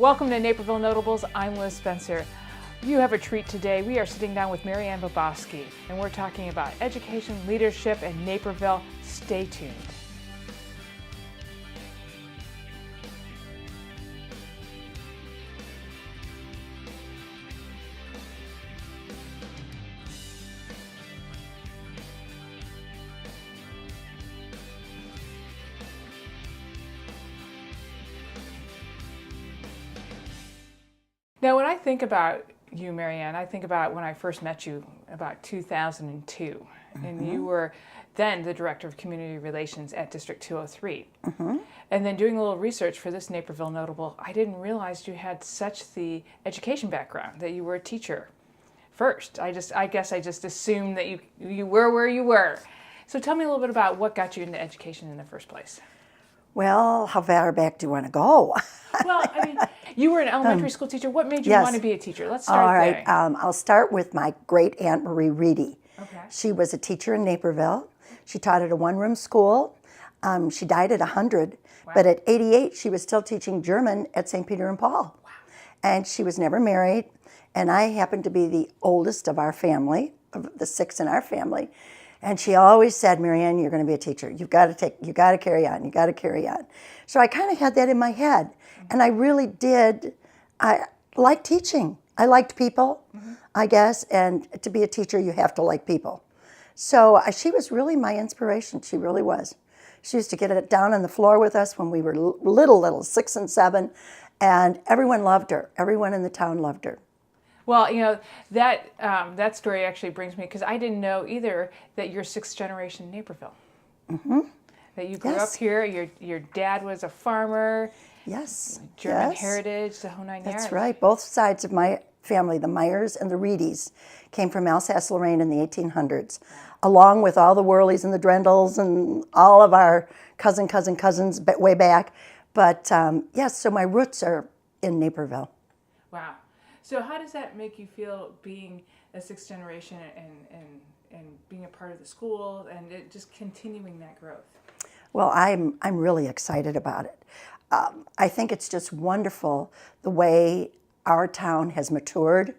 Welcome to Naperville Notables. I'm Liz Spencer. You have a treat today. We are sitting down with Ann Bobosky, and we're talking about education, leadership, and Naperville. Stay tuned. Now, when I think about you, Ann, I think about when I first met you about 2002, and you were then the Director of Community Relations at District 203. And then doing a little research for this Naperville Notable, I didn't realize you had such the education background, that you were a teacher first. I guess I just assumed that you were where you were. So tell me a little bit about what got you into education in the first place. Well, how far back do you want to go? Well, I mean, you were an elementary school teacher. What made you want to be a teacher? Let's start All right. there. I'll start with my great Aunt Marie Reedy. Okay. She was a teacher in Naperville. She taught at a one-room school. She died at 100, but at 88, she was still teaching German at St. Peter and Paul. Wow. And she was never married, and I happened to be the oldest of our family, of the 6 in our family. And she always said, Ann, you're going to be a teacher. You got to carry on. You got to carry on. So I kind of had that in my head, and I really did. I liked teaching. I liked people, I guess, and to be a teacher, you have to like people. So she was really my inspiration. She really was. She used to get it down on the floor with us when we were little, 6 and 7, and everyone loved her. Everyone in the town loved her. Well, you know, that story actually brings me, because I didn't know either that you're 6th generation Naperville. That you grew up here, your dad was a farmer. Yes. German heritage, the whole 9 yards. That's right. Both sides of my family, the Myers and the Reedies, came from Alsace-Lorraine in the 1800s, along with all the Worleys and the Drendels and all of our cousins way back. But yes, so my roots are in Naperville. Wow. So how does that make you feel, being a 6th generation and being a part of the school and just continuing that growth? Well, I'm really excited about it. I think it's just wonderful the way our town has matured.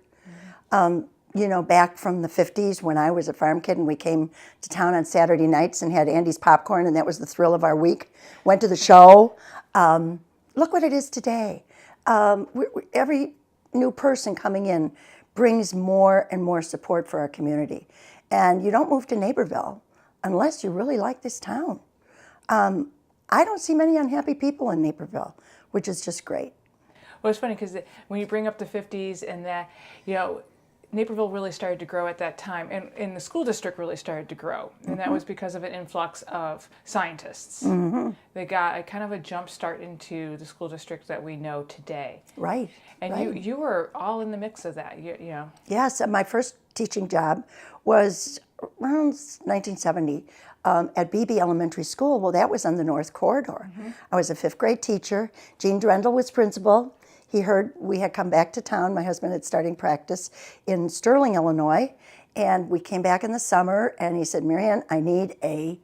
You know, back from the 50s when I was a farm kid and we came to town on Saturday nights and had Andy's popcorn, and that was the thrill of our week. Went to the show. Look what it is today. Every new person coming in brings more and more support for our community. And you don't move to Naperville unless you really like this town. I don't see many unhappy people in Naperville, which is just great. Well, it's funny because when you bring up the 50s and that, you know, Naperville really started to grow at that time, and the school district really started to grow, and that was because of an influx of scientists. They got a kind of a jump start into the school district that we know today. Right. And right. you were all in the mix of that, you know. Yes, my first teaching job was around 1970 at Beebe Elementary School. Well, that was on the North Corridor. I was a 5th grade teacher. Gene Drendel was principal. He heard we had come back to town. My husband had starting practice in Sterling, Illinois, and we came back in the summer, and he said, Ann, I need a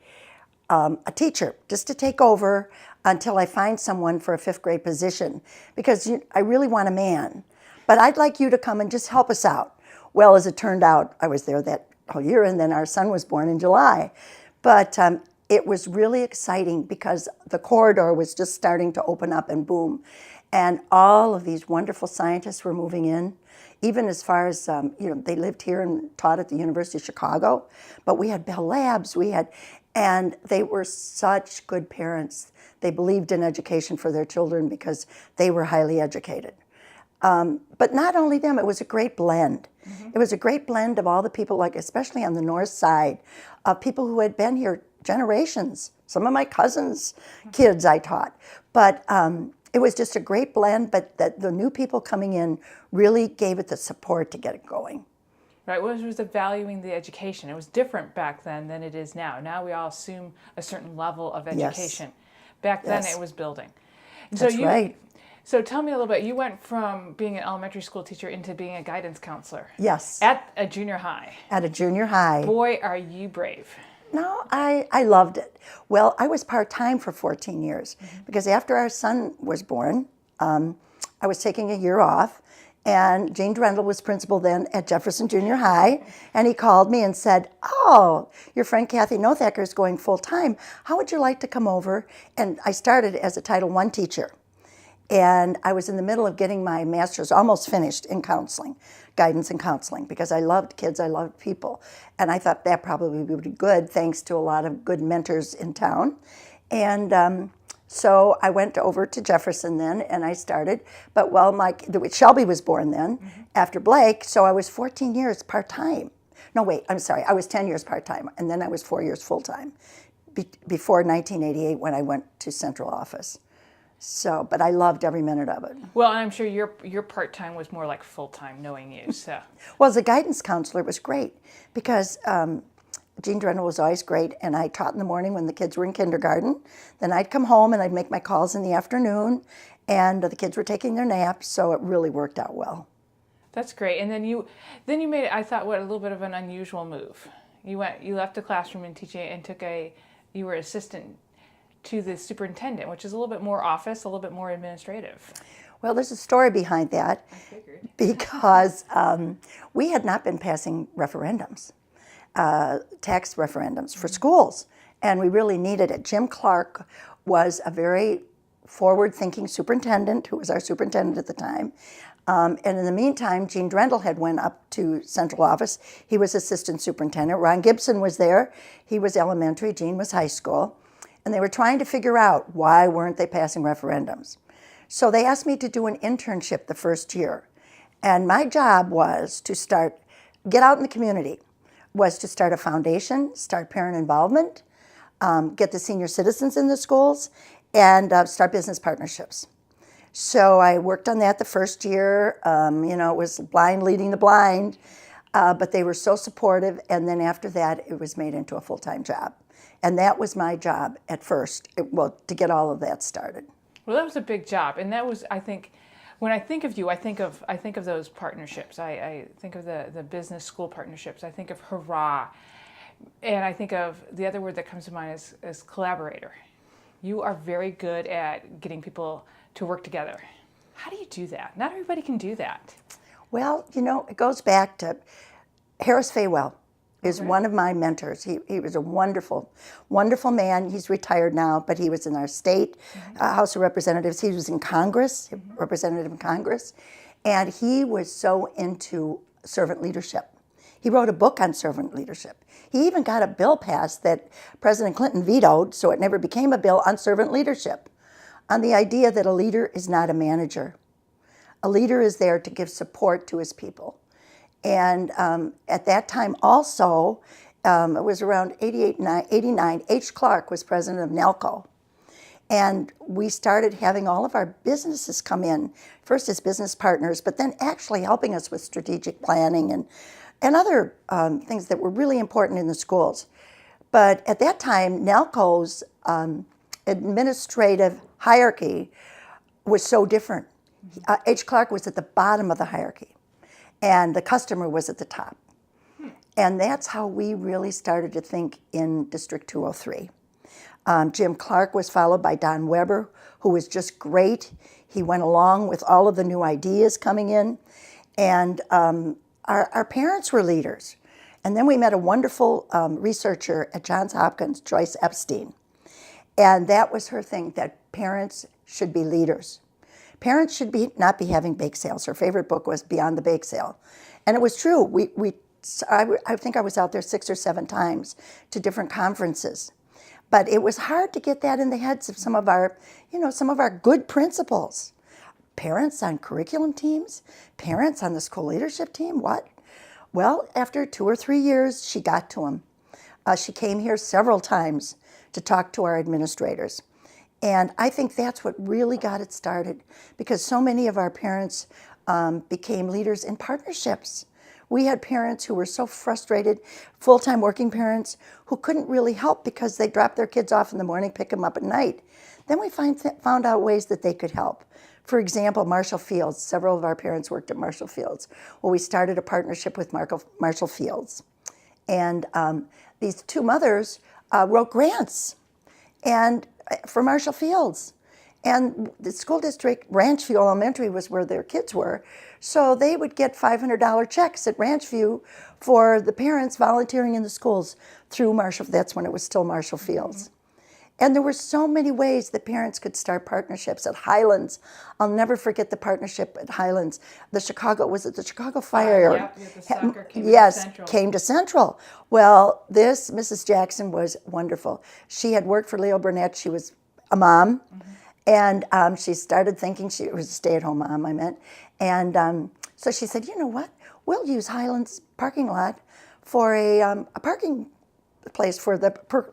teacher just to take over until I find someone for a 5th grade position, because I really want a man, but I'd like you to come and just help us out. Well, as it turned out, I was there that whole year, and then our son was born in July. But it was really exciting because the corridor was just starting to open up and boom. And all of these wonderful scientists were moving in, even as far as, you know, they lived here and taught at the University of Chicago. But we had Bell Labs, and they were such good parents. They believed in education for their children because they were highly educated. But not only them, it was a great blend. It was a great blend of all the people, like especially on the north side, of people who had been here generations. Some of my cousins' kids I taught. But it was just a great blend, but the new people coming in really gave it the support to get it going. Right, what was the valuing the education? It was different back then than it is now. Now we all assume a certain level of education. Yes. Back then it was building. And That's right. So tell me a little bit, you went from being an elementary school teacher into being a guidance counselor. Yes. At a junior high. At a junior high. Boy, are you brave. No, I loved it. Well, I was part-time for 14 years because after our son was born, I was taking a year off, and Gene Drendel was principal then at Jefferson Junior High, and he called me and said, "Oh, your friend Kathy Nothacker is going full-time. How would you like to come over?" And I started as a Title I teacher. And I was in the middle of getting my master's, almost finished, in counseling, guidance and counseling, because I loved kids, I loved people. And I thought that probably would be good, thanks to a lot of good mentors in town. And so I went over to Jefferson then, and I started. But Shelby was born then, after Blake, so I was 14 years part-time. No, wait, I'm sorry, I was 10 years part-time, and then I was 4 years full-time, before 1988 when I went to central office. So, but I loved every minute of it. Well, and I'm sure your part-time was more like full-time, knowing you, so. Well, as a guidance counselor, it was great because Gene Drendel was always great, and I taught in the morning when the kids were in kindergarten. Then I'd come home and I'd make my calls in the afternoon, and the kids were taking their naps, so it really worked out well. That's great. And then you made, I thought, a little bit of an unusual move. You left the classroom and teaching and you were assistant to the superintendent, which is a little bit more office, a little bit more administrative. Well, there's a story behind that. I figured. Because we had not been passing referendums, tax referendums for schools, and we really needed it. Jim Clark was a very forward-thinking superintendent, who was our superintendent at the time. And in the meantime, Gene Drendel had went up to central office. He was assistant superintendent. Ron Gibson was there. He was elementary. Gene was high school. And they were trying to figure out why weren't they passing referendums. So they asked me to do an internship the first year. And my job was to get out in the community, was to start a foundation, start parent involvement, get the senior citizens in the schools, and start business partnerships. So I worked on that the first year. It was blind leading the blind, but they were so supportive. And then after that, it was made into a full-time job. And that was my job at first, to get all of that started. Well, that was a big job, and that was, I think, when I think of you, I think of those partnerships. I think of the business school partnerships. I think of hurrah, and I think of the other word that comes to mind is collaborator. You are very good at getting people to work together. How do you do that? Not everybody can do that. Well, it goes back to Harris Faywell. Is one of my mentors. He was a wonderful, wonderful man. He's retired now, but he was in our state House of Representatives. He was in Congress, representative in Congress, and he was so into servant leadership. He wrote a book on servant leadership. He even got a bill passed that President Clinton vetoed, so it never became a bill, on servant leadership, on the idea that a leader is not a manager. A leader is there to give support to his people. And at that time also, it was around 89, H. Clark was president of NALCO. And we started having all of our businesses come in, first as business partners, but then actually helping us with strategic planning and other things that were really important in the schools. But at that time, NALCO's administrative hierarchy was so different. H. Clark was at the bottom of the hierarchy, and the customer was at the top. And that's how we really started to think in District 203. Jim Clark was followed by Don Weber, who was just great. He went along with all of the new ideas coming in. And our parents were leaders. And then we met a wonderful researcher at Johns Hopkins, Joyce Epstein. And that was her thing, that parents should be leaders. Parents should not be having bake sales. Her favorite book was Beyond the Bake Sale. And it was true. I think I was out there 6 or 7 times to different conferences. But it was hard to get that in the heads of some of our good principals. Parents on curriculum teams, parents on the school leadership team, what? Well, after 2 or 3 years, she got to them. She came here several times to talk to our administrators. And I think that's what really got it started, because so many of our parents became leaders in partnerships. We had parents who were so frustrated, full-time working parents, who couldn't really help because they dropped their kids off in the morning, pick them up at night. Then we found out ways that they could help. For example, Marshall Fields. Several of our parents worked at Marshall Fields. Well, we started a partnership with Marshall Fields. And these 2 mothers wrote grants for Marshall Fields. And the school district, Ranchview Elementary was where their kids were. So they would get $500 checks at Ranchview for the parents volunteering in the schools through Marshall. That's when it was still Marshall Fields. And there were so many ways that parents could start partnerships. At Highlands, I'll never forget the partnership at Highlands. The Chicago Fire? Yep, the soccer came to Yes, Central. came to Central. Well, this Mrs. Jackson was wonderful. She had worked for Leo Burnett. She was a mom. And she started thinking, she was a stay-at-home mom, I meant. And so she said, you know what? We'll use Highlands parking lot for a parking place for the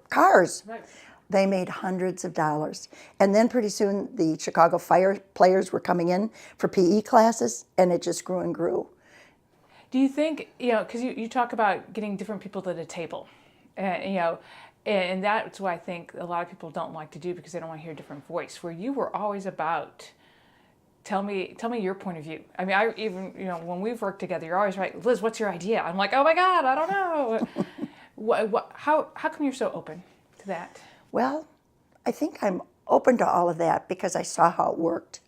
cars. Right. They made hundreds of dollars. And then pretty soon the Chicago Fire players were coming in for PE classes, and it just grew and grew. Do you think, because you talk about getting different people to the table, and that's what I think a lot of people don't like to do because they don't want to hear a different voice, where you were always about, tell me your point of view. I mean, I even, when we've worked together, you're always right, Liz, what's your idea? I'm like, oh my God, I don't know. How come you're so open to that? Well, I think I'm open to all of that because I saw how it worked.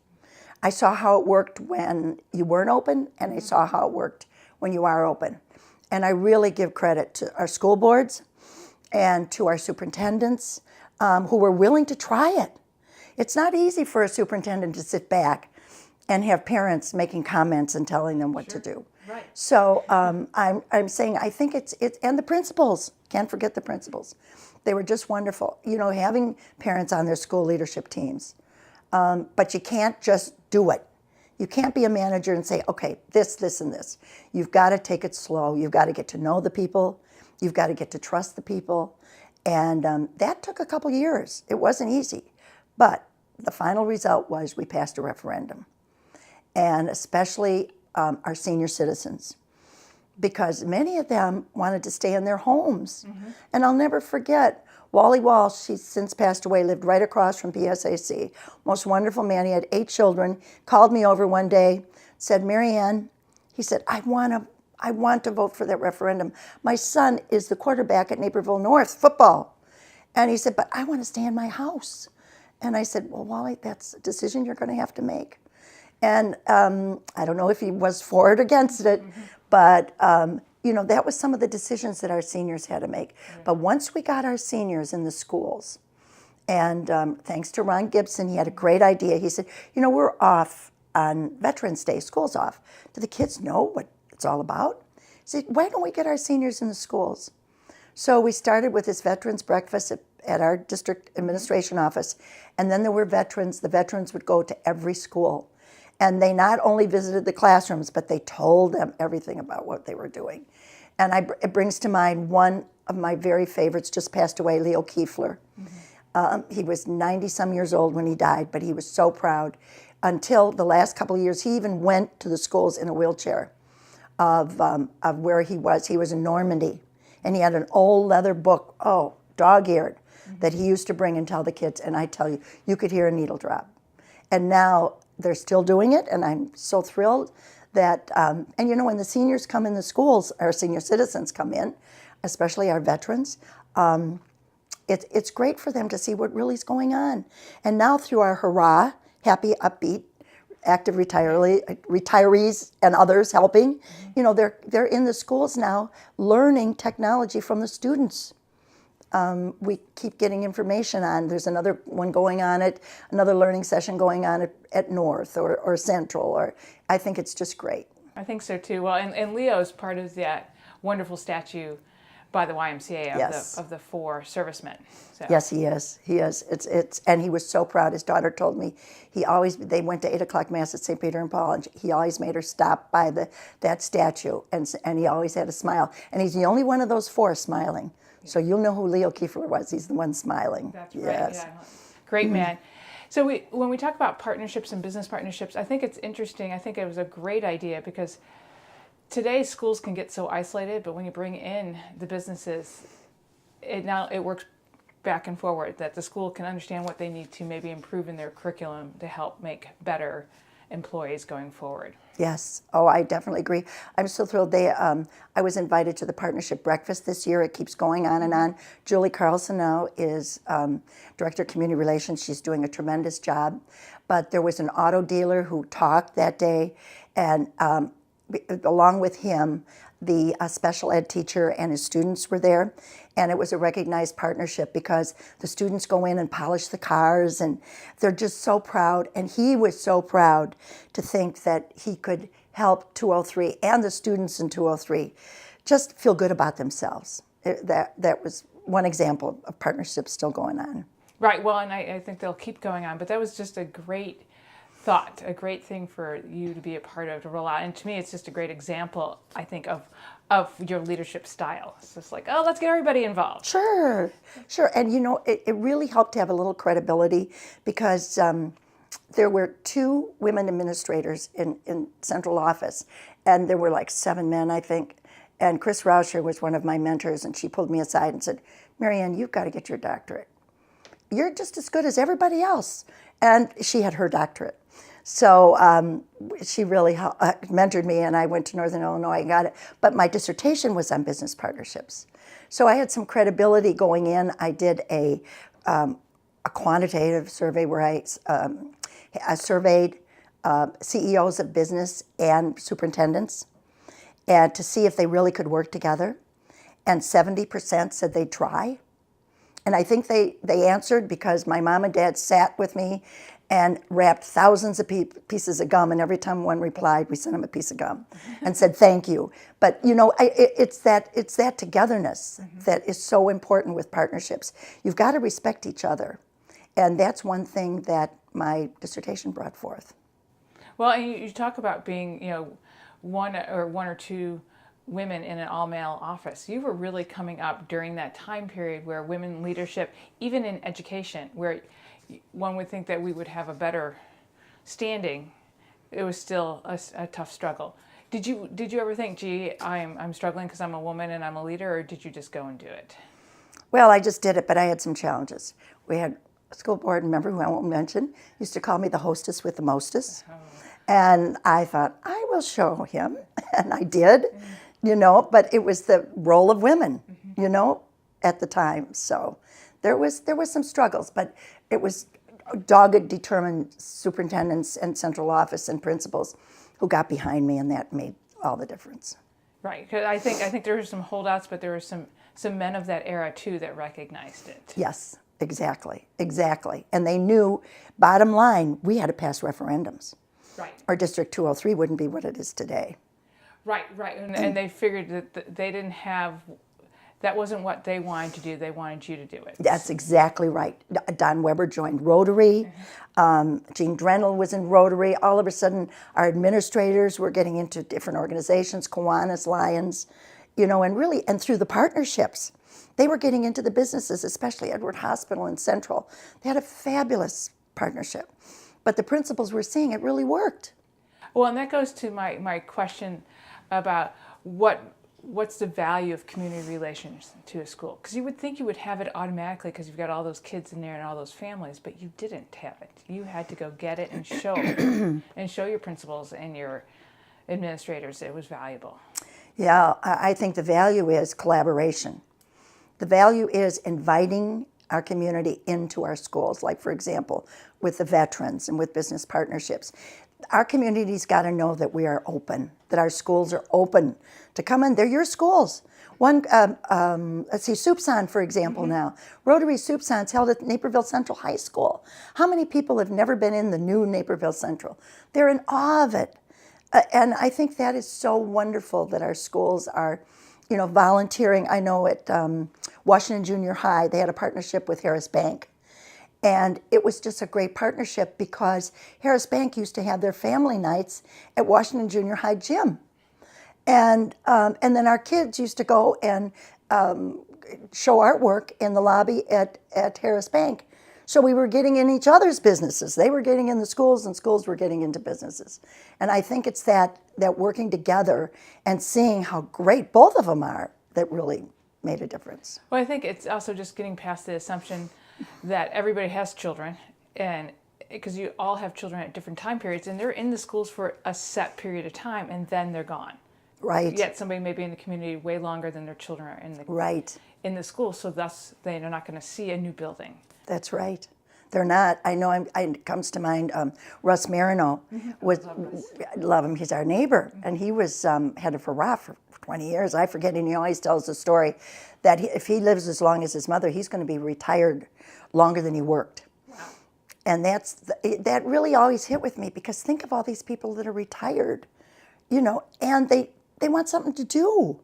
I saw how it worked when you weren't open, and I saw how it worked when you are open. And I really give credit to our school boards and to our superintendents who were willing to try it. It's not easy for a superintendent to sit back and have parents making comments and telling them what to do. Right. So I'm saying I think it's and the principals, can't forget the principals. They were just wonderful. Having parents on their school leadership teams. But you can't just do it. You can't be a manager and say, okay, this, and this. You've got to take it slow. You've got to get to know the people. You've got to get to trust the people. And that took a couple years. It wasn't easy. But the final result was we passed a referendum. And especially our senior citizens, because many of them wanted to stay in their homes. And I'll never forget, Wally Walsh, she's since passed away, lived right across from PSAC. Most wonderful man. He had 8 children. Called me over one day, said, Mary Ann, he said, I want to vote for that referendum. My son is the quarterback at Naperville North football. And he said, but I want to stay in my house. And I said, well, Wally, that's a decision you're going to have to make. And I don't know if he was for it or against it, but that was some of the decisions that our seniors had to make. But once we got our seniors in the schools, and thanks to Ron Gibson, he had a great idea. He said, we're off on Veterans Day, school's off. Do the kids know what it's all about? He said, why don't we get our seniors in the schools? So we started with this veterans breakfast at our district administration office, and then there were veterans. The veterans would go to every school. And they not only visited the classrooms, but they told them everything about what they were doing. And it brings to mind one of my very favorites, just passed away, Leo Kiefler. He was 90-some years old when he died, but he was so proud. Until the last couple of years, he even went to the schools in a wheelchair of where he was. He was in Normandy, and he had an old leather book, dog-eared, that he used to bring and tell the kids. And I tell you, you could hear a needle drop. And now they're still doing it, and I'm so thrilled that, when the seniors come in the schools, our senior citizens come in, especially our veterans, it's great for them to see what really is going on. And now through our Hurrah, happy, upbeat, active retirees and others helping, they're in the schools now learning technology from the students. We keep getting information on. There's another one going on another learning session going on at North or Central. Or I think it's just great. I think so too. Well, and Leo's part of that wonderful statue by the YMCA of the 4 servicemen. So. Yes, he is. He is. And he was so proud. His daughter told me they went to 8:00 Mass at St. Peter and Paul, and he always made her stop by that statue, and he always had a smile. And he's the only one of those 4 smiling. So you'll know who Leo Kiefler was. He's the one smiling. That's right. Yes. Yeah. Great man. So when we talk about partnerships and business partnerships, I think it's interesting. I think it was a great idea because today schools can get so isolated, but when you bring in the businesses, it works back and forward, that the school can understand what they need to maybe improve in their curriculum to help make better employees going forward. Yes. Oh, I definitely agree. I'm so thrilled. I was invited to the partnership breakfast this year. It keeps going on and on. Julie Carlson now is Director of Community Relations. She's doing a tremendous job. But there was an auto dealer who talked that day, and along with him, the special ed teacher and his students were there. And it was a recognized partnership because the students go in and polish the cars, and they're just so proud. And he was so proud to think that he could help 203 and the students in 203 just feel good about themselves. That was one example of partnerships still going on. Right. Well, and I think they'll keep going on. But that was just a great thought, a great thing for you to be a part of, to roll out. And to me, it's just a great example, I think, of your leadership style. It's just like, oh, let's get everybody involved. Sure. And it really helped to have a little credibility because there were 2 women administrators in central office, and there were like 7 men, I think. And Chris Rauscher was one of my mentors, and she pulled me aside and said, "Marianne, you've got to get your doctorate. You're just as good as everybody else." And she had her doctorate. So she really mentored me, and I went to Northern Illinois and got it. But my dissertation was on business partnerships. So I had some credibility going in. I did a quantitative survey where I surveyed CEOs of business and superintendents, and to see if they really could work together. And 70% said they'd try. And I think they answered because my mom and dad sat with me and wrapped thousands of pieces of gum, and every time one replied, we sent them a piece of gum and said thank you. But it's that togetherness that is so important with partnerships. You've got to respect each other, and that's one thing that my dissertation brought forth. Well, and you talk about being, one or two women in an all-male office. You were really coming up during that time period where women leadership, even in education, where one would think that we would have a better standing, it was still a tough struggle. Did you ever think, gee, I'm struggling because I'm a woman and I'm a leader, or did you just go and do it? Well, I just did it, but I had some challenges. We had a school board member, who I won't mention, used to call me the hostess with the mostest. Oh. And I thought, I will show him. And I did, but it was the role of women, at the time. So there was some struggles, but it was dogged, determined superintendents and central office and principals who got behind me, and that made all the difference. Right, because I think there were some holdouts, but there were some men of that era too that recognized it. Yes, exactly. And they knew, bottom line, we had to pass referendums. Right. Our District 203 wouldn't be what it is today. Right, and they figured that they didn't have, that wasn't what they wanted to do. They wanted you to do it. That's exactly right. Don Weber joined Rotary. Jean Drendel was in Rotary. All of a sudden, our administrators were getting into different organizations, Kiwanis, Lions, and through the partnerships, they were getting into the businesses, especially Edward Hospital and Central. They had a fabulous partnership. But the principals were seeing it really worked. Well, and that goes to my question about what's the value of community relations to a school? Because you would think you would have it automatically because you've got all those kids in there and all those families, but you didn't have it. You had to go get it and show it and show your principals and your administrators it was valuable. Yeah, I think the value is collaboration. The value is inviting our community into our schools, like, for example, with the veterans and with business partnerships. Our community's got to know that we are open, that our schools are open to come in. They're your schools. One, let's see, Soupson, for example, now. Rotary Soupson's held at Naperville Central High School. How many people have never been in the new Naperville Central? They're in awe of it. And I think that is so wonderful that our schools are, volunteering. I know at Washington Junior High, they had a partnership with Harris Bank. And it was just a great partnership because Harris Bank used to have their family nights at Washington Junior High gym. And then our kids used to go and show artwork in the lobby at Harris Bank. So we were getting in each other's businesses. They were getting in the schools, and schools were getting into businesses. And I think it's that working together and seeing how great both of them are that really made a difference. Well, I think it's also just getting past the assumption that everybody has children, and because you all have children at different time periods, and they're in the schools for a set period of time, and then they're gone. Right. Yet somebody may be in the community way longer than their children are Right. in the school, so thus they're not going to see a new building. That's right. They're not. I know. It comes to mind. Russ Marino was. I love him. He's our neighbor, and he was head of Hurrah for 20 years. I forget, and he always tells the story that if he lives as long as his mother, he's going to be retired longer than he worked. Wow. And that really always hit with me, because think of all these people that are retired, and they want something to do.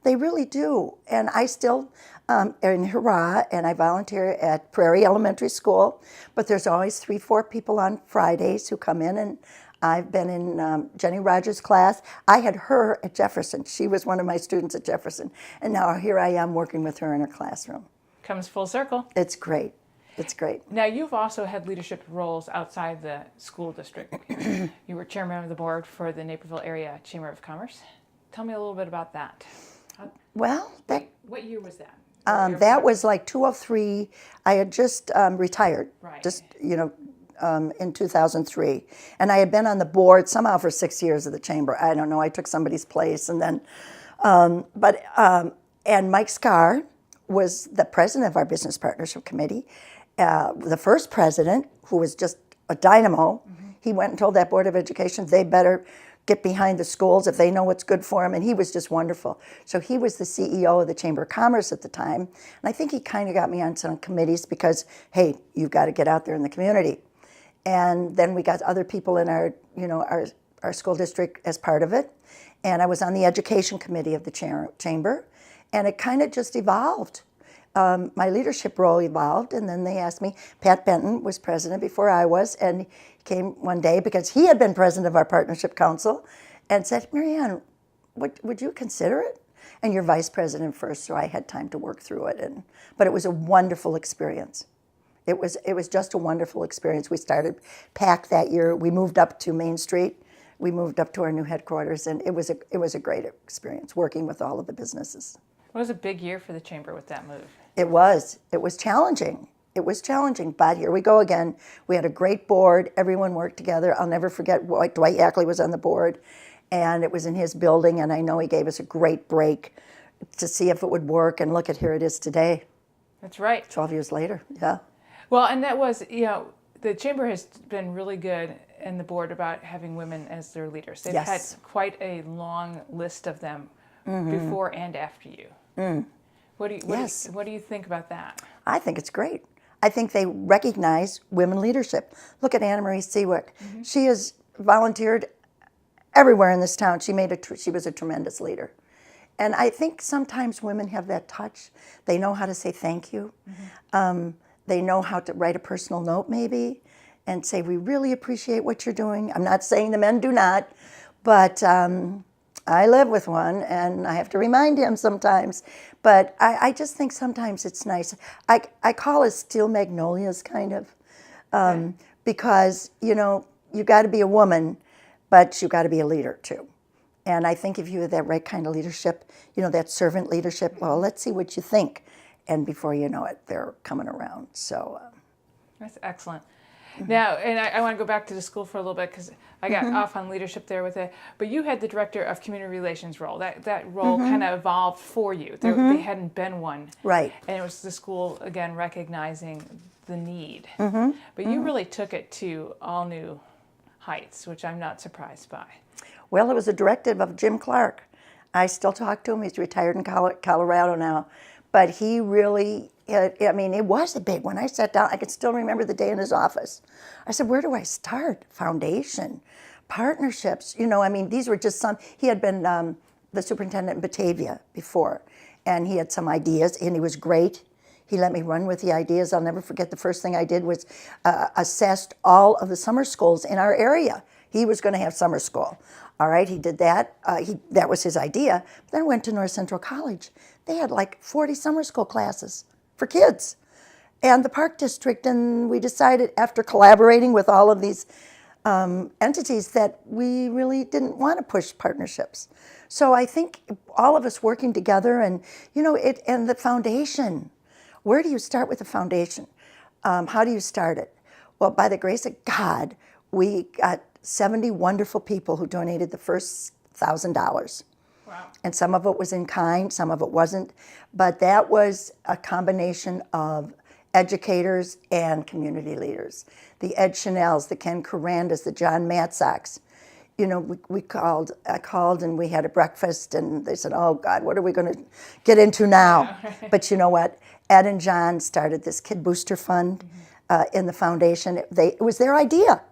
They really do. And I still am in Hurrah, and I volunteer at Prairie Elementary School, but there's always 3-4 people on Fridays who come in, and I've been in Jenny Rogers' class. I had her at Jefferson. She was one of my students at Jefferson, and now here I am working with her in her classroom. Comes full circle. It's great. It's great. Now, you've also had leadership roles outside the school district. You were chairman of the board for the Naperville Area Chamber of Commerce. Tell me a little bit about that. Well, What year was that? that was like 2003. I had just retired, Right. just in 2003, and I had been on the board somehow for 6 years of the chamber. I don't know. I took somebody's place, and then, and Mike Scar was the president of our business partnership committee, the first president, who was just a dynamo. He went and told that board of education they better get behind the schools if they know what's good for them, and he was just wonderful. So he was the CEO of the Chamber of Commerce at the time, and I think he kind of got me on some committees because, hey, you've got to get out there in the community. And then we got other people in our school district as part of it, and I was on the education committee of the chamber, and it kind of just evolved. My leadership role evolved, and then they asked me. Pat Benton was president before I was, and he came one day because he had been president of our partnership council, and said, "Marianne, would you consider it? And you're vice president first," so I had time to work through it. But it was a wonderful experience. It was just a wonderful experience. We started PAC that year. We moved up to Main Street. We moved up to our new headquarters, and it was a great experience working with all of the businesses. It was a big year for the chamber with that move. It was challenging. It was challenging, but here we go again. We had a great board. Everyone worked together. I'll never forget Dwight Ackley was on the board, and it was in his building, and I know he gave us a great break to see if it would work, and look at here it is today. That's right. 12 years later, yeah. Well, and that was, the chamber has been really good and the board about having women as their leaders. They've Yes. had quite a long list of them before and after you. What do you think about that? I think it's great. I think they recognize women leadership. Look at Anna Marie Seawick. She has volunteered everywhere in this town. She was a tremendous leader. And I think sometimes women have that touch. They know how to say thank you. They know how to write a personal note maybe and say, "We really appreciate what you're doing." I'm not saying the men do not, but I live with one, and I have to remind him sometimes. But I just think sometimes it's nice. I call it steel magnolias, kind of, because, you got to be a woman, but you got to be a leader, too. And I think if you have that right kind of leadership, that servant leadership, well, let's see what you think. And before you know it, they're coming around. So That's excellent. Now, and I want to go back to the school for a little bit because I got off on leadership there with it. But you had the director of community relations role. That role kind of evolved for you. They hadn't been one. Right. And it was the school, again, recognizing the need. But you really took it to all new heights, which I'm not surprised by. Well, it was a directive of Jim Clark. I still talk to him. He's retired in Colorado now. But he really, it was a big one. I sat down, I can still remember the day in his office. I said, where do I start? Foundation, partnerships. These were just some, he had been the superintendent in Batavia before, and he had some ideas, and he was great. He let me run with the ideas. I'll never forget the first thing I did was assessed all of the summer schools in our area. He was going to have summer school. All right, he did that. That was his idea. Then I went to North Central College. They had like 40 summer school classes for kids. And the Park District, and we decided after collaborating with all of these entities that we really didn't want to push partnerships. So I think all of us working together and, and the foundation. Where do you start with the foundation? How do you start it? Well, by the grace of God, we got 70 wonderful people who donated the first $1,000. Wow. And some of it was in kind, some of it wasn't. But that was a combination of educators and community leaders. The Ed Chanels, the Ken Carandas, the John Matzocks. You know, I called and we had a breakfast and they said, oh God, what are we going to get into now? Yeah. But you know what? Ed and John started this Kid Booster Fund in the foundation. It was their idea.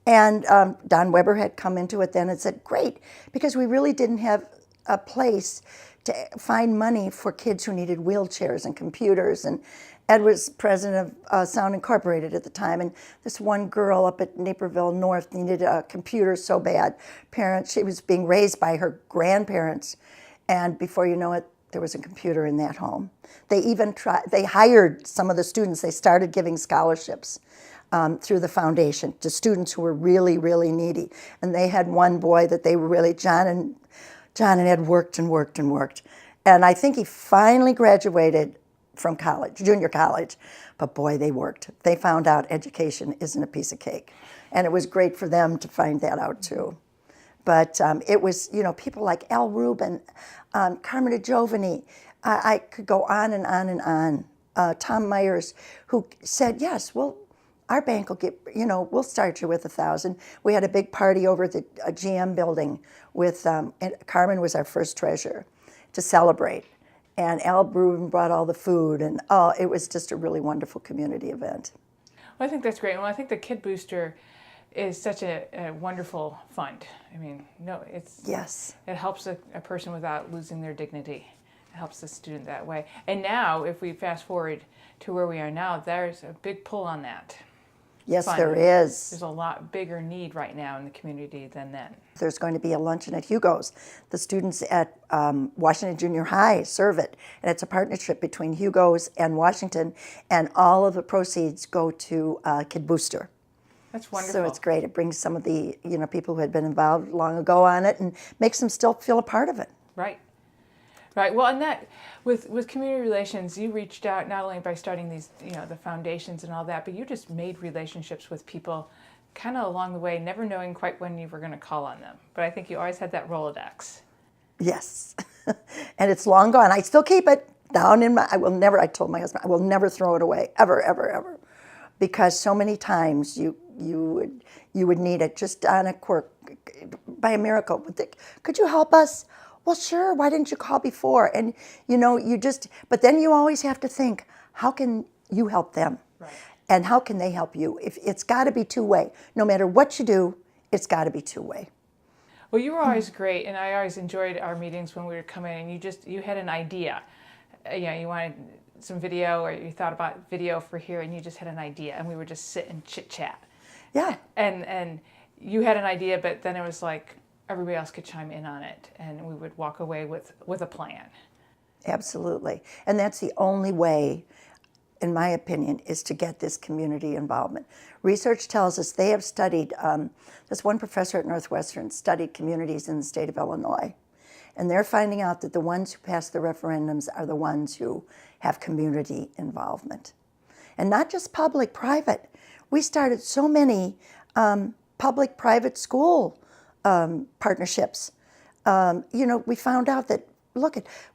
And Don Weber had come into it then and said, great, because we really didn't have a place to find money for kids who needed wheelchairs and computers. And Ed was president of Sound Incorporated at the time, and this one girl up at Naperville North needed a computer so bad. She was being raised by her grandparents, and before you know it, there was a computer in that home. They hired some of the students. They started giving scholarships through the foundation to students who were really, really needy. And they had one boy that they were really, John and Ed worked and worked and worked. And I think he finally graduated from college, junior college. But boy, they worked. They found out education isn't a piece of cake. And it was great for them to find that out too. But it was, you know, people like Al Rubin, Carmen DeGiovanni. I could go on and on and on. Tom Myers, who said, yes, our bank will get, you know, we'll start you with $1,000. We had a big party over at the GM building with, and Carmen was our first treasurer to celebrate. And Al Rubin brought all the food, and it was just a really wonderful community event. Well, I think that's great. Well, I think the Kid Booster is such a wonderful fund. I mean, Yes. It helps a person without losing their dignity. It helps the student that way. And now, if we fast forward to where we are now, there's a big pull on that. Yes, fund. there is. There's a lot bigger need right now in the community than then. There's going to be a luncheon at Hugo's. The students at Washington Junior High serve it, and it's a partnership between Hugo's and Washington, and all of the proceeds go to Kid Booster. That's wonderful. So it's great. It brings some of the people who had been involved long ago on it and makes them still feel a part of it. Right. Right. Well, and that with community relations, you reached out not only by starting these, the foundations and all that, but you just made relationships with people kind of along the way, never knowing quite when you were going to call on them. But I think you always had that Rolodex. Yes. And it's long gone. I still keep it down in I told my husband, I will never throw it away, ever, ever, ever. Because so many times you would need it just on a quirk, by a miracle. Could you help us? Well, sure, why didn't you call before? And, but then you always have to think, how can you help them? Right. And how can they help you? It's got to be two-way. No matter what you do, it's got to be two-way. Well, you were always great, and I always enjoyed our meetings when we would come in, and you had an idea. You wanted some video, or you thought about video for here, and you just had an idea, and we would just sit and chit-chat. Yeah. And you had an idea, but then it was like, everybody else could chime in on it, and we would walk away with a plan. Absolutely. And that's the only way, in my opinion, is to get this community involvement. Research tells us they have studied, this one professor at Northwestern studied communities in the state of Illinois, and they're finding out that the ones who pass the referendums are the ones who have community involvement. And not just public, private. We started so many public-private school partnerships. We found out that,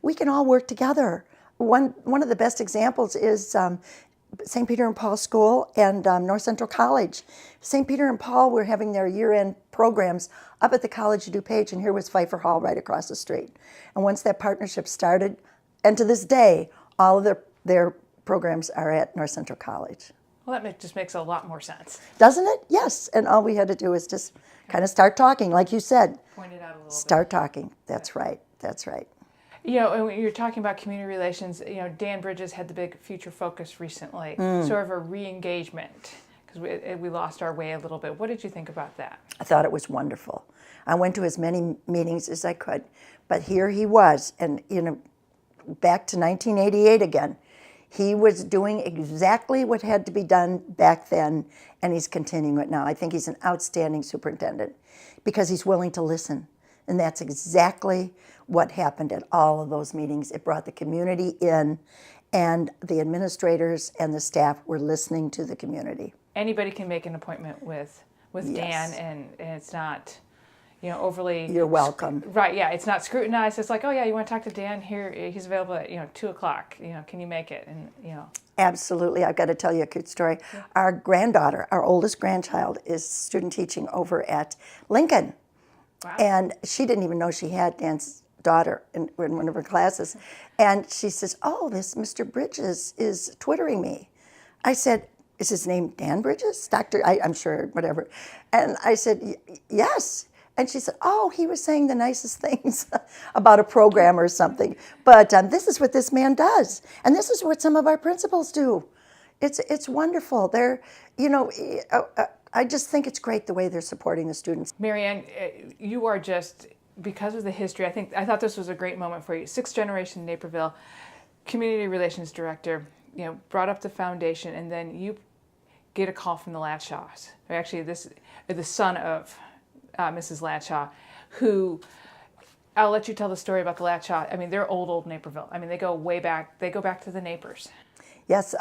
we can all work together. One of the best examples is St. Peter and Paul School and North Central College. St. Peter and Paul were having their year-end programs up at the College of DuPage, and here was Pfeiffer Hall right across the street. And once that partnership started, and to this day, all of their programs are at North Central College. Well, that just makes a lot more sense. Doesn't it? Yes. And all we had to do is just kind of start talking, like you said. Point it out a little bit. Start talking. That's right. That's right. And when you're talking about community relations, Dan Bridges had the big Future Focus recently, sort of a re-engagement, because we lost our way a little bit. What did you think about that? I thought it was wonderful. I went to as many meetings as I could, but here he was, and back to 1988 again. He was doing exactly what had to be done back then, and he's continuing it now. I think he's an outstanding superintendent because he's willing to listen. And that's exactly what happened at all of those meetings. It brought the community in, and the administrators and the staff were listening to the community. anybody can make an appointment with Dan, Yes. and it's not, overly. You're welcome. Right, yeah, it's not scrutinized. It's like, oh yeah, you want to talk to Dan? Here, he's available at 2:00. Can you make it? And Absolutely. I've got to tell you a cute story. Our granddaughter, our oldest grandchild, is student teaching over at Lincoln. wow. And she didn't even know she had Dan's daughter in one of her classes. And she says, oh, this Mr. Bridges is twittering me. I said, is his name Dan Bridges? I'm sure, whatever. And I said, yes. And she said, oh, he was saying the nicest things about a program or something. But this is what this man does. And this is what some of our principals do. It's wonderful. I just think it's great the way they're supporting the students. Mary Ann, you are just, because of the history, I thought this was a great moment for you. Sixth generation Naperville, community relations director, brought up the foundation, and then you get a call from the Latshaws. Actually, the son of Mrs. Latshaw, who, I'll let you tell the story about the Latshaw. I mean, they're old Naperville. I mean, they go way back. They go back to the Napers. Yes,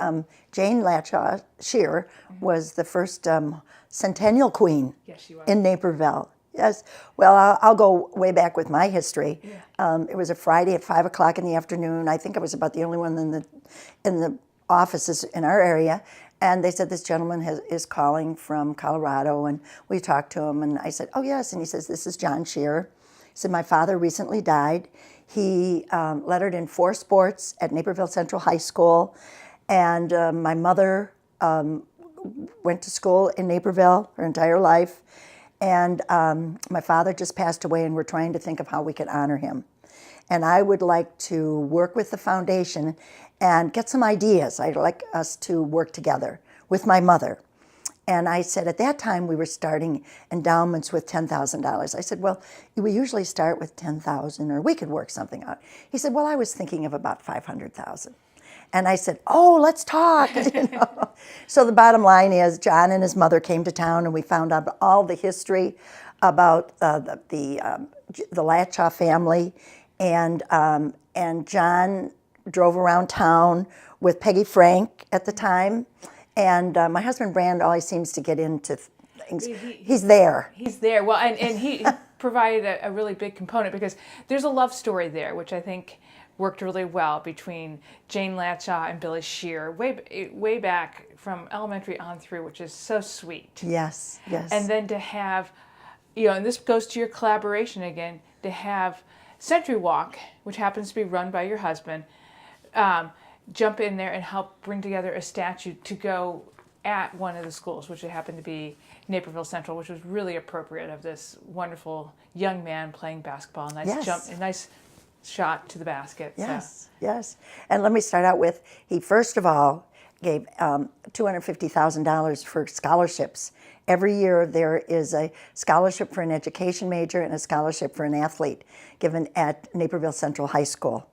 Jane Latshaw Shearer was the first centennial queen Yes, she was. in Naperville. Yes, well, I'll go way back with my history. Yeah. It was a Friday at 5 o'clock in the afternoon. I think I was about the only one in the offices in our area. And they said, this gentleman is calling from Colorado, and we talked to him, and I said, oh, yes. And he says, this is John Shearer. He said, my father recently died. He lettered in 4 sports at Naperville Central High School, and my mother went to school in Naperville her entire life, and my father just passed away, and we're trying to think of how we could honor him. And I would like to work with the foundation and get some ideas. I'd like us to work together with my mother. And I said, at that time, we were starting endowments with $10,000. I said, well, we usually start with $10,000, or we could work something out. He said, well, I was thinking of about $500,000. And I said, oh, let's talk. So the bottom line is, John and his mother came to town, and we found out all the history about the Latshaw family. And John drove around town with Peggy Frank at the time. And my husband Brand always seems to get into things. He's there. He's there. Well, and he provided a really big component, because there's a love story there, which I think worked really well between Jane Latshaw and Billy Shearer, way back from elementary on through, which is so sweet. Yes, yes. And then to have, and this goes to your collaboration again, to have Century Walk, which happens to be run by your husband, jump in there and help bring together a statue to go at one of the schools, which happened to be Naperville Central, which was really appropriate of this wonderful young man playing basketball. Nice Yes. jump, a nice shot to the basket. Yes, yes. And let me start out with, he first of all gave $250,000 for scholarships. Every year there is a scholarship for an education major and a scholarship for an athlete given at Naperville Central High School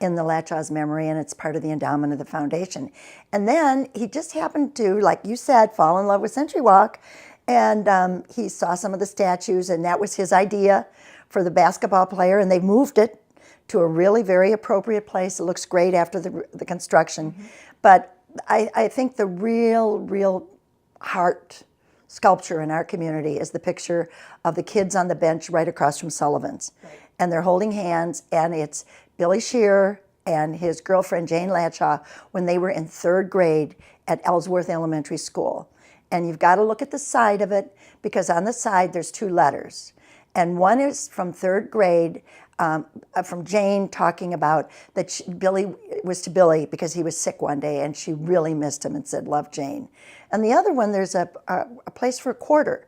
in the Latchaw's memory, and it's part of the endowment of the foundation. And then he just happened to, like you said, fall in love with Century Walk, and he saw some of the statues, and that was his idea for the basketball player, and they moved it to a really very appropriate place. It looks great after the construction. Mm-hmm. But I think the real heart sculpture in our community is the picture of the kids on the bench right across from Sullivan's. Right. And they're holding hands, and it's Billy Shearer and his girlfriend Jane Latshaw when they were in 3rd grade at Ellsworth Elementary School. And you've got to look at the side of it, because on the side there's 2 letters. And one is from 3rd grade, from Jane talking about that Billy was to Billy because he was sick one day and she really missed him and said, love Jane. And the other one, there's a place for a quarter,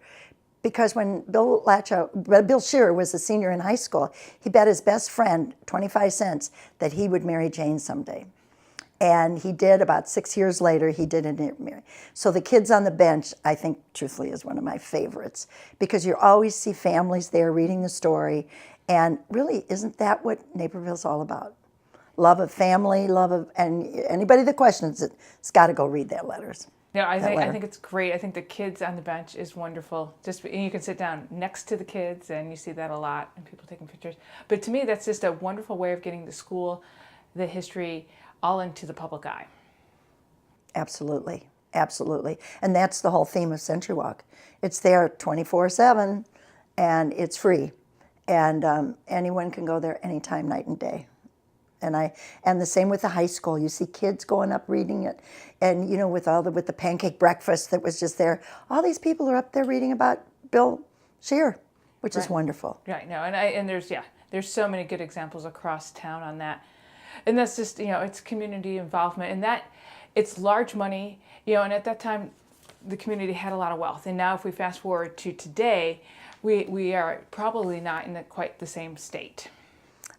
because when Bill Shearer was a senior in high school, he bet his best friend 25 cents that he would marry Jane someday. And he did. About 6 years later, he didn't marry. So the kids on the bench, I think, truthfully, is one of my favorites, because you always see families there reading the story. And really, isn't that what Naperville's all about? Love of family, and anybody that questions it has got to go read that letters. Yeah, I think it's great. I think the kids on the bench is wonderful. And you can sit down next to the kids, and you see that a lot, and people taking pictures. But to me, that's just a wonderful way of getting the school, the history, all into the public eye. Absolutely. Absolutely. And that's the whole theme of Century Walk. It's there 24/7, and it's free. And anyone can go there anytime, night and day. And the same with the high school. You see kids going up reading it, and with the pancake breakfast that was just there. All these people are up there reading about Bill Scheer, which is wonderful. Right. No, and there's so many good examples across town on that, and that's just it's community involvement, and that it's large money, and at that time, the community had a lot of wealth, and now if we fast forward to today, we are probably not in quite the same state.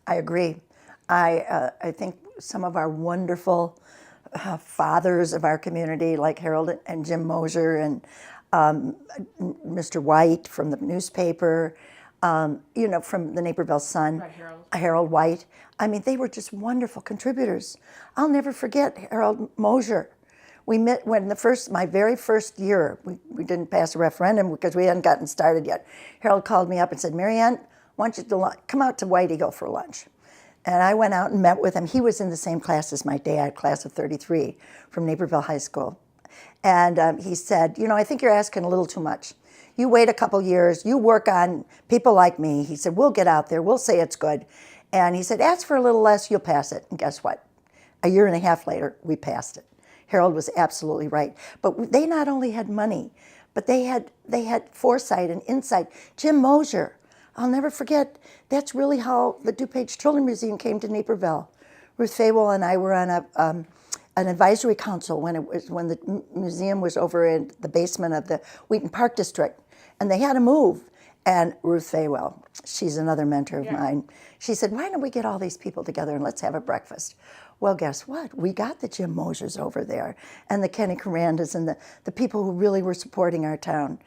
I agree. I think some of our wonderful fathers of our community, like Harold and Jim Mosier and Mr. White from the newspaper, from the Naperville Sun, Right, Harold White. I mean, they were just wonderful contributors. I'll never forget Harold Mosier. We met when my very first year, we didn't pass a referendum because we hadn't gotten started yet. Harold called me up and said, "Mary Ann, why don't you come out to White Eagle for lunch?" And I went out and met with him. He was in the same class as my dad, class of 33 from Naperville High School. And he said, I think you're asking a little too much. You wait a couple years, you work on people like me. He said, we'll get out there, we'll say it's good. And he said, ask for a little less, you'll pass it. And guess what? A year and a half later, we passed it. Harold was absolutely right. But they not only had money, but they had foresight and insight. Jim Mosier, I'll never forget, that's really how the DuPage Children's Museum came to Naperville. Ruth Faywell and I were on an advisory council when the museum was over in the basement of the Wheaton Park District, and they had to move. And Ruth Faywell, she's another mentor of mine, she said, why don't we get all these people together and let's have a breakfast? Well, guess what? We got the Jim Mosiers over there, and the Kenny Carandas, and the people who really were supporting our town.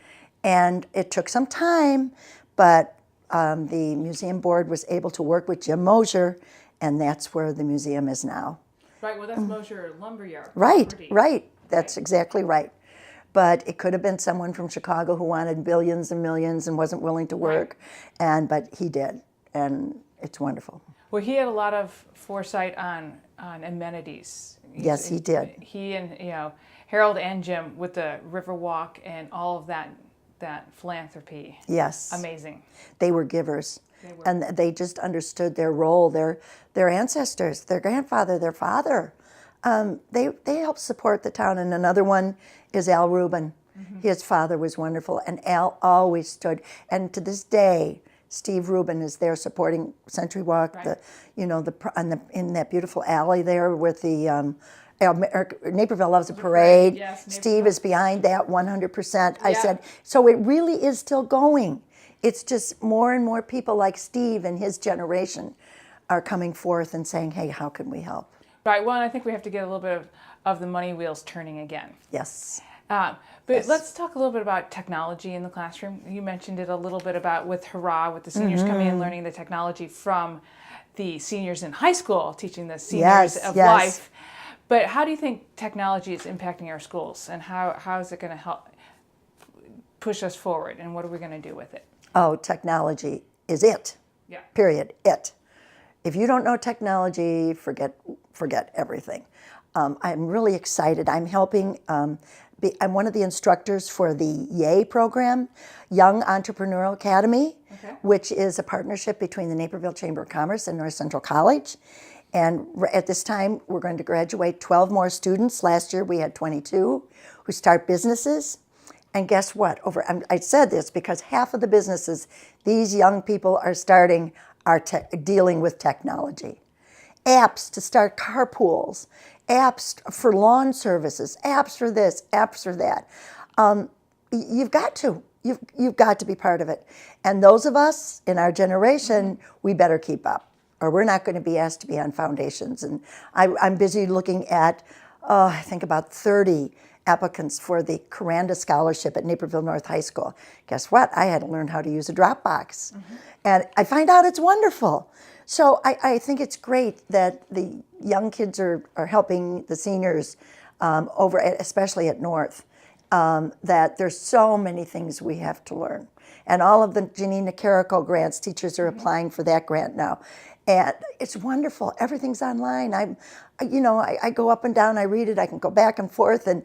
And it took some time, but the museum board was able to work with Jim Mosier, and that's where the museum is now. Right, well, that's Mosier Lumberyard. Right, property. right. That's exactly right. But it could have been someone from Chicago who wanted billions and millions and wasn't willing to work, but he did, and it's wonderful. Well, he had a lot of foresight on amenities. Yes, he did. He and Harold and Jim with the Riverwalk and all of that philanthropy. Yes. Amazing. They were givers. They were. And they just understood their role, their ancestors, their grandfather, their father. They helped support the town. And another one is Al Rubin. Mm-hmm. His father was wonderful, and Al always stood. And to this day, Steve Rubin is there supporting Century Walk, right. In that beautiful alley there with the Naperville Loves a Parade. Yes, Steve is behind that 100%. I said, so it really is still going. It's just more and more people like Steve and his generation are coming forth and saying, hey, how can we help? Right, well, and I think we have to get a little bit of the money wheels turning again. Yes. But let's talk a little bit about technology in the classroom. You mentioned it a little bit about with Hurrah, with the seniors coming in learning the technology from the seniors in high school, teaching the seniors of life. But how do you think technology is impacting our schools, and how is it going to help push us forward, and what are we going to do with it? Oh, technology is it. Yeah. Period. It. If you don't know technology, forget everything. I'm really excited. I'm helping. I'm one of the instructors for the YAY program, Young Entrepreneurial Academy, which is a partnership between the Naperville Chamber of Commerce and North Central College. And at this time, we're going to graduate 12 more students. Last year, we had 22 who start businesses. And guess what? I said this because half of the businesses these young people are starting are dealing with technology. Apps to start carpools, apps for lawn services, apps for this, apps for that. You've got to be part of it. And those of us in our generation, we better keep up, or we're not going to be asked to be on foundations. And I'm busy looking at, I think about 30 applicants for the Caranda Scholarship at Naperville North High School. Guess what? I had to learn how to use a Dropbox. And I find out it's wonderful. So I think it's great that the young kids are helping the seniors especially at North, that there's so many things we have to learn. And all of the Janina Carrico grants, teachers are applying for that grant now. And it's wonderful. Everything's online. I go up and down, I read it, I can go back and forth, and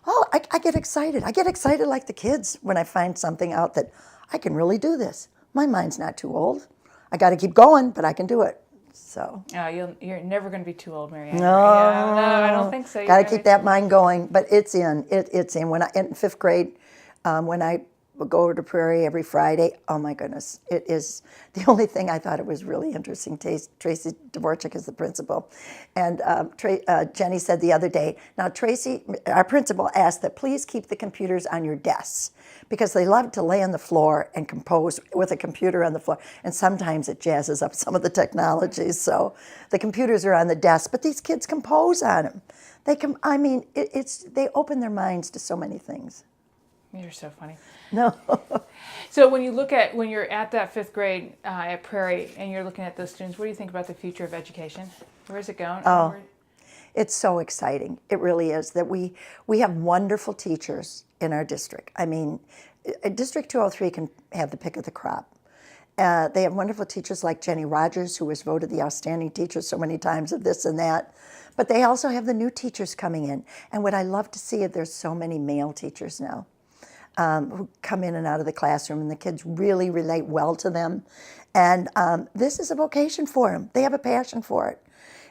I get excited. I get excited like the kids when I find something out that I can really do this. My mind's not too old. I got to keep going, but I can do it. So. You're never going to be too old, Marianne. No, I don't think so. Got to keep that mind going, but it's in. It's in. In 5th grade, when I would go over to Prairie every Friday, oh my goodness, it is the only thing I thought it was really interesting. Tracy Dvorak is the principal, and Jenny said the other day, now Tracy, our principal, asked that please keep the computers on your desks because they love to lay on the floor and compose with a computer on the floor, and sometimes it jazzes up some of the technologies. So the computers are on the desk, but these kids compose on them. They open their minds to so many things. You're so funny. No. So when you're at that 5th grade at Prairie and you're looking at those students, what do you think about the future of education? Where's it going? Oh, it's so exciting. It really is that we have wonderful teachers in our district. I mean, District 203 can have the pick of the crop. They have wonderful teachers like Jenny Rogers, who was voted the outstanding teacher so many times of this and that. But they also have the new teachers coming in. And what I love to see is there's so many male teachers now. Who come in and out of the classroom, and the kids really relate well to them. And this is a vocation for them. They have a passion for it.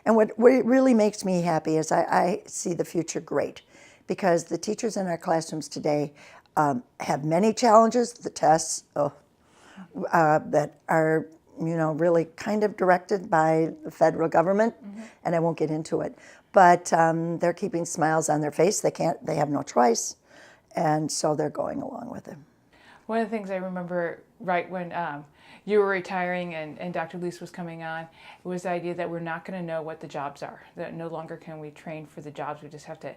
And what really makes me happy is I see the future great, because the teachers in our classrooms today have many challenges, the tests that are really kind of directed by the federal government, and I won't get into it. But they're keeping smiles on their face. They have no choice. And so they're going along with it. One of the things I remember right when you were retiring and Dr. Leese was coming on, it was the idea that we're not going to know what the jobs are, that no longer can we train for the jobs. We just have to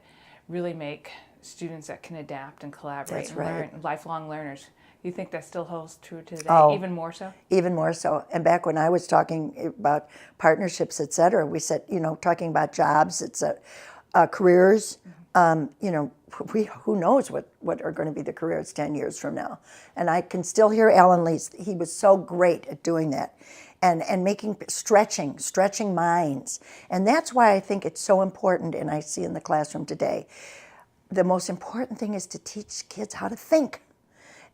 really make students that can adapt and collaborate and learn, lifelong learners. Do you think that still holds true today, even more so? Even more so. And back when I was talking about partnerships, et cetera, we said, talking about jobs, it's careers, who knows what are going to be the careers 10 years from now. And I can still hear Alan Leese. He was so great at doing that and making, stretching minds. And that's why I think it's so important, and I see in the classroom today, the most important thing is to teach kids how to think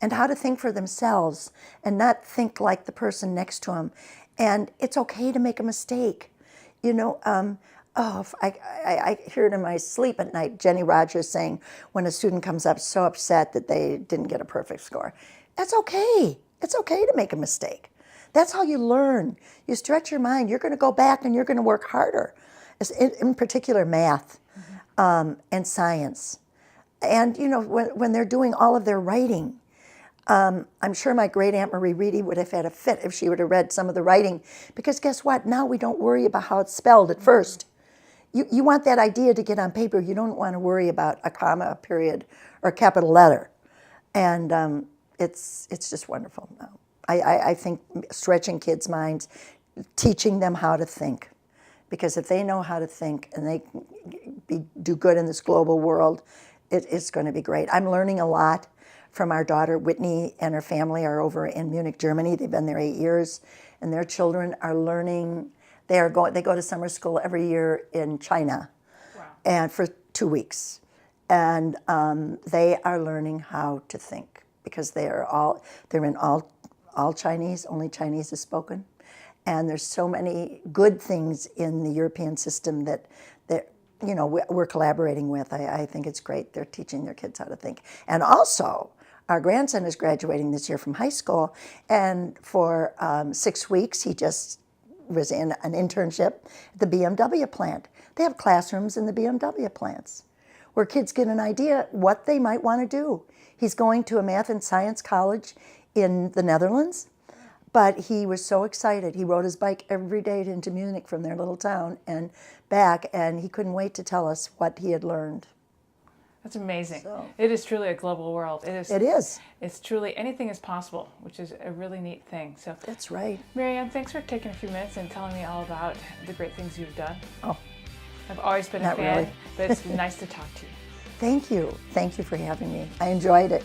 and how to think for themselves and not think like the person next to them. And it's okay to make a mistake. I hear it in my sleep at night, Jenny Rogers saying when a student comes up so upset that they didn't get a perfect score. That's okay. It's okay to make a mistake. That's how you learn. You stretch your mind. You're going to go back and you're going to work harder, in particular math and science. And, when they're doing all of their writing, I'm sure my great Aunt Marie Reedy would have had a fit if she would have read some of the writing, because guess what? Now we don't worry about how it's spelled at first. You want that idea to get on paper. You don't want to worry about a comma, a period, or a capital letter. And it's just wonderful now. I think stretching kids' minds, teaching them how to think. Because if they know how to think and they do good in this global world, it's going to be great. I'm learning a lot from our daughter. Whitney and her family are over in Munich, Germany. They've been there 8 years, and their children are learning. They go to summer school every year in China, and for 2 weeks, and they are learning how to think, because they're in all Chinese. Only Chinese is spoken, and there's so many good things in the European system that we're collaborating with. I think it's great. They're teaching their kids how to think, and also our grandson is graduating this year from high school, and for 6 weeks he just was in an internship at the BMW plant. They have classrooms in the BMW plants where kids get an idea what they might want to do. He's going to a math and science college in the Netherlands, but he was so excited. He rode his bike every day into Munich from their little town and back, and he couldn't wait to tell us what he had learned. That's amazing. So, it is truly a global world. It is. It's truly, anything is possible, which is a really neat thing. So that's right. Marianne, thanks for taking a few minutes and telling me all about the great things you've done. Oh, I've always been a fan, really. But it's nice to talk to you. Thank you. Thank you for having me. I enjoyed it.